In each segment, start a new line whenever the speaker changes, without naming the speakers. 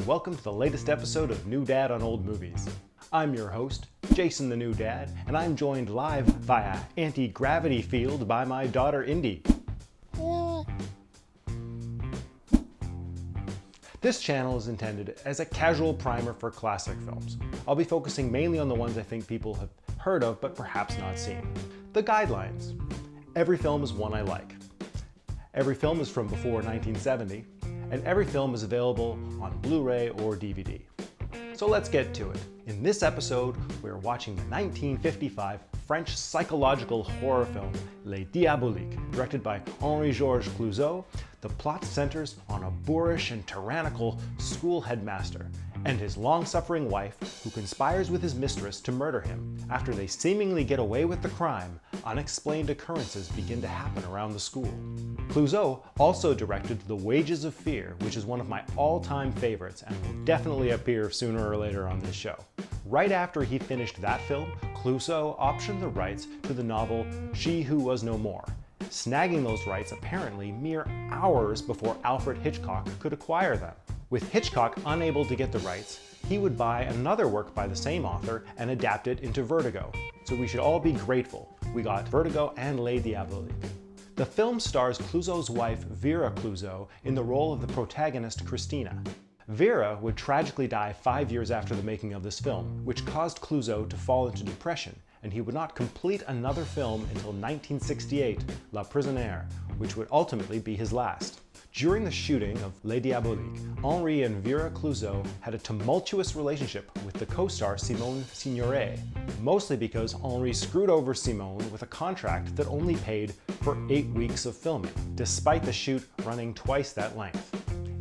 and welcome to the latest episode of New Dad on Old Movies. I'm your host, Jason the New Dad, and I'm joined live via anti-gravity field by my daughter Indy. This channel is intended as a casual primer for classic films. I'll be focusing mainly on the ones I think people have heard of but perhaps not seen. The guidelines. Every film is one I like. Every film is from before 1970, and every film is available on Blu-ray or DVD. So let's get to it. In this episode, we're watching the 1955 French psychological horror film Les Diaboliques, directed by Henri-Georges Clouzot. The plot centers on a boorish and tyrannical school headmaster and his long-suffering wife who conspires with his mistress to murder him. After they seemingly get away with the crime, unexplained occurrences begin to happen around the school. Clouzot also directed The Wages of Fear, which is one of my all-time favorites and will definitely appear sooner or later on this show. Right after he finished that film, Clouzot optioned the rights to the novel She Who Was No More, snagging those rights apparently mere hours before Alfred Hitchcock could acquire them. With Hitchcock unable to get the rights, he would buy another work by the same author and adapt it into Vertigo. So we should all be grateful we got Vertigo and Les Diaboliques. The film stars Clouzot's wife Vera Clouzot in the role of the protagonist Christina. Vera would tragically die 5 years after the making of this film, which caused Clouzot to fall into depression, and he would not complete another film until 1968, La Prisonnière, which would ultimately be his last. During the shooting of Les Diaboliques, Henri and Vera Clouzot had a tumultuous relationship with the co-star Simone Signoret, mostly because Henri screwed over Simone with a contract that only paid for 8 weeks of filming, despite the shoot running twice that length.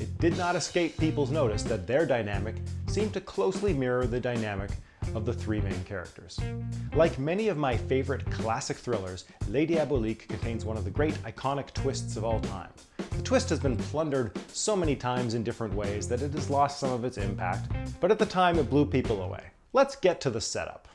It did not escape people's notice that their dynamic seemed to closely mirror the dynamic of the three main characters. Like many of my favorite classic thrillers, Les Diaboliques contains one of the great iconic twists of all time. The twist has been plundered so many times in different ways that it has lost some of its impact, but at the time it blew people away. Let's get to the setup.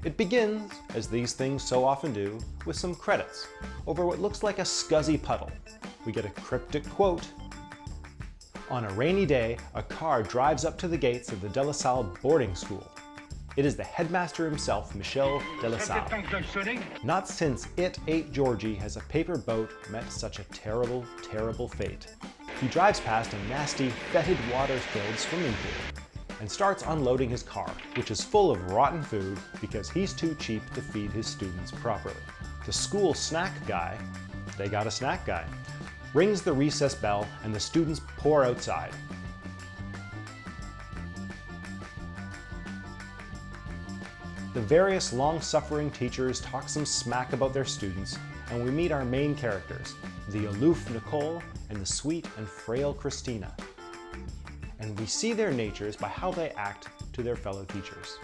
It begins, as these things so often do, with some credits over what looks like a scuzzy puddle. We get a cryptic quote. On a rainy day, a car drives up to the gates of the De La Salle boarding school. It is the headmaster himself, Michel De La Salle. Not since It Ate Georgie has a paper boat met such a terrible, terrible fate. He drives past a nasty, fetid water-filled swimming pool and starts unloading his car, which is full of rotten food because he's too cheap to feed his students properly. The school snack guy, they got a snack guy, rings the recess bell and the students pour outside. The various long-suffering teachers talk some smack about their students, and we meet our main characters, the aloof Nicole and the sweet and frail Christina. And we see their natures by how they act to their fellow teachers.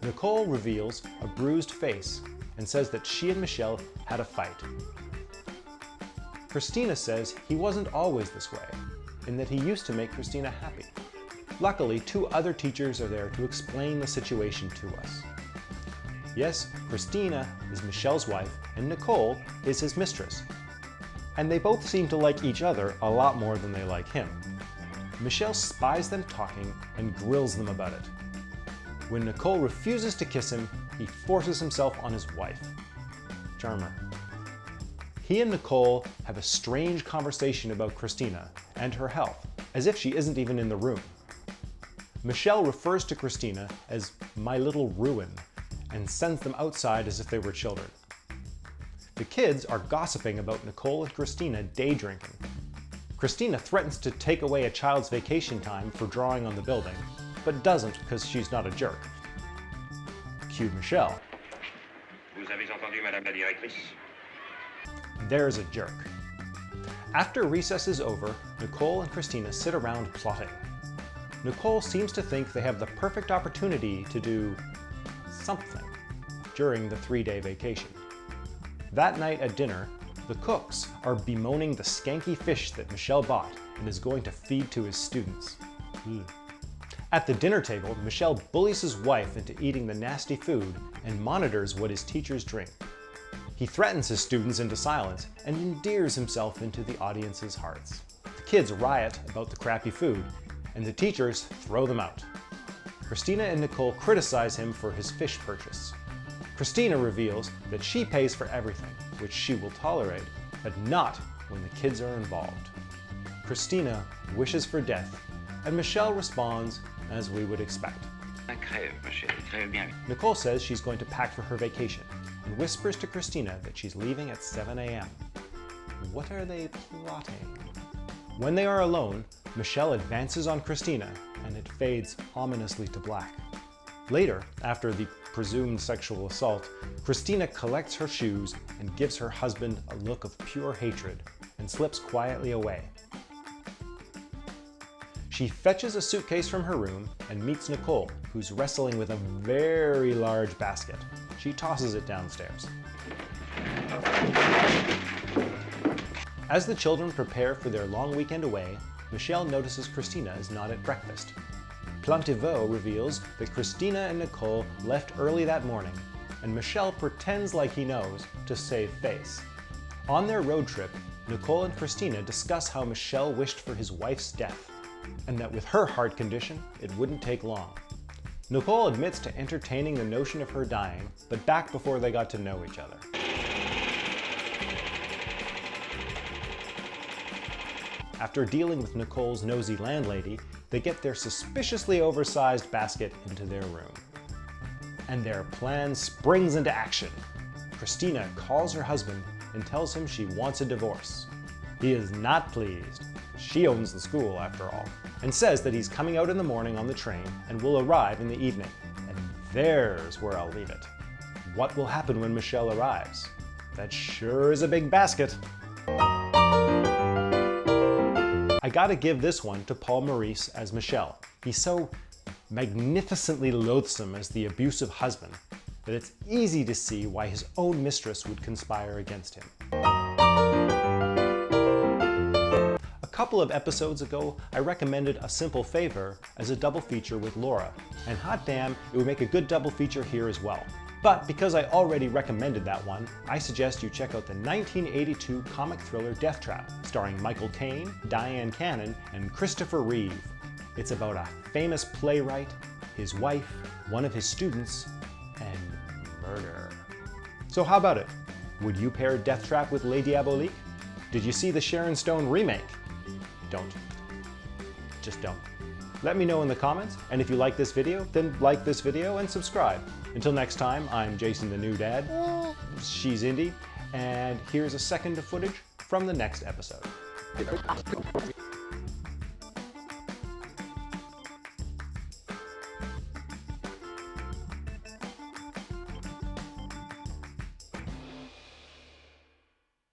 Nicole reveals a bruised face and says that she and Michel had a fight. Christina says he wasn't always this way, and that he used to make Christina happy. Luckily, 2 other teachers are there to explain the situation to us. Yes, Christina is Michel's wife, and Nicole is his mistress. And they both seem to like each other a lot more than they like him. Michel spies them talking and grills them about it. When Nicole refuses to kiss him, he forces himself on his wife. Charmer. He and Nicole have a strange conversation about Christina and her health, as if she isn't even in the room. Michel refers to Christina as my little ruin and sends them outside as if they were children. The kids are gossiping about Nicole and Christina day drinking. Christina threatens to take away a child's vacation time for drawing on the building, but doesn't because she's not a jerk. Cue Michel.
Vous avez entendu, Madame la Directrice?
There's a jerk. After recess is over, Nicole and Christina sit around plotting. Nicole seems to think they have the perfect opportunity to do something during the 3-day vacation. That night at dinner, the cooks are bemoaning the skanky fish that Michel bought and is going to feed to his students. At the dinner table, Michel bullies his wife into eating the nasty food and monitors what his teachers drink. He threatens his students into silence and endears himself into the audience's hearts. The kids riot about the crappy food, and the teachers throw them out. Christina and Nicole criticize him for his fish purchase. Christina reveals that she pays for everything, which she will tolerate, but not when the kids are involved. Christina wishes for death, and Michelle responds as we would expect. Nicole says she's going to pack for her vacation and whispers to Christina that she's leaving at 7 a.m. What are they plotting? When they are alone, Michelle advances on Christina and it fades ominously to black. Later, after the presumed sexual assault, Christina collects her shoes and gives her husband a look of pure hatred and slips quietly away. She fetches a suitcase from her room and meets Nicole, who's wrestling with a very large basket. She tosses it downstairs. As the children prepare for their long weekend away, Michelle notices Christina is not at breakfast. Plantiveau reveals that Christina and Nicole left early that morning, and Michelle pretends like he knows to save face. On their road trip, Nicole and Christina discuss how Michelle wished for his wife's death, and that with her heart condition, it wouldn't take long. Nicole admits to entertaining the notion of her dying, but back before they got to know each other. After dealing with Nicole's nosy landlady, they get their suspiciously oversized basket into their room. And their plan springs into action. Christina calls her husband and tells him she wants a divorce. He is not pleased. She owns the school, after all, and says that he's coming out in the morning on the train and will arrive in the evening. And there's where I'll leave it. What will happen when Michelle arrives? That sure is a big basket. I gotta give this one to Paul Maurice as Michelle. He's so magnificently loathsome as the abusive husband that it's easy to see why his own mistress would conspire against him. A couple of episodes ago, I recommended A Simple Favor as a double feature with Laura, and hot damn, it would make a good double feature here as well. But because I already recommended that one, I suggest you check out the 1982 comic thriller Death Trap, starring Michael Caine, Diane Cannon, and Christopher Reeve. It's about a famous playwright, his wife, one of his students, and murder. So how about it? Would you pair Death Trap with Les Diaboliques? Did you see the Sharon Stone remake? Don't. Just don't. Let me know in the comments, and if you like this video, then like this video and subscribe. Until next time, I'm Jason the New Dad, she's Indy, and here's a second of footage from the next episode.